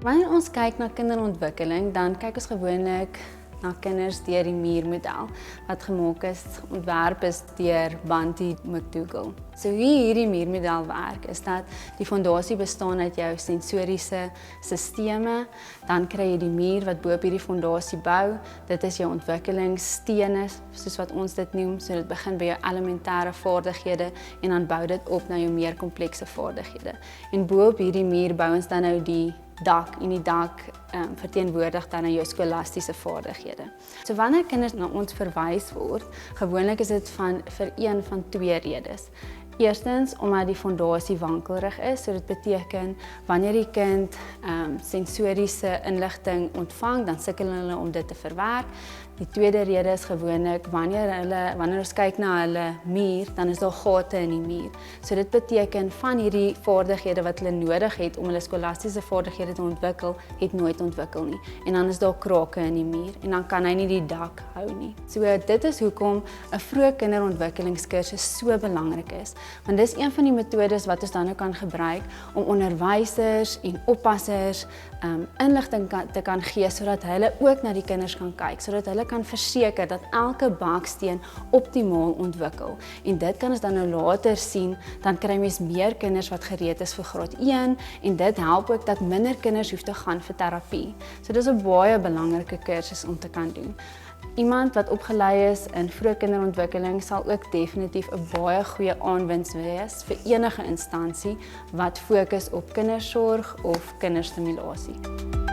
Wanneer ons kyk na kinderontwikkeling, dan kyk ons gewoonlik na kinders deur die muurmodel wat gemaak is, ontwerp is deur Banti McDougall. So hoe hierdie muurmodel werk is dat die fondasie bestaan uit jou sensoriese sisteme, dan kry jy die muur wat bo op hierdie fondasie bou. Dit is jou ontwikkelingsstene, soos wat ons dit noem. So dit begin by jou elementêre vaardighede en dan bou dit op na jou meer komplekse vaardighede. En bo op hierdie muur bou ons dan nou die dak en die dak verteenwoordig dan jou skolastiese vaardighede. So wanneer kinders na ons verwys word, gewoonlik is dit vir een van twee redes. Eerstens, omdat die fondasie wankelrig is, so dit beteken wanneer die kind sensoriese inligting ontvang, dan sukkel hulle om dit te verwerk. Die tweede rede is gewoonlik wanneer ons kyk na hulle muur, dan is daar gate in die muur. So dit beteken van hierdie vaardighede wat hulle nodig het om hulle skolastiese vaardighede te ontwikkel, het nooit ontwikkel nie. En dan is daar krake in die muur en dan kan hy nie die dak hou nie. So dit is hoekom 'n vroeë kinderontwikkelingskursus so belangrik is. Want dis een van die metodes wat ons dan nou kan gebruik om onderwysers en oppassers inligting te kan gee sodat hulle ook na die kinders kan kyk, sodat hulle kan verseker dat elke baksteen optimaal ontwikkel. En dit kan ons dan nou later sien, dan kry mens meer kinders wat gereed is vir graad 1 en dit help ook dat minder kinders hoef te gaan vir terapie. So dis 'n baie belangrike kursus om te kan doen. Iemand wat opgelei is in vroeë kinderontwikkeling sal ook definitief 'n baie goeie aanwinst wees vir enige instansie wat fokus op kindersorg of kinderstimulasie.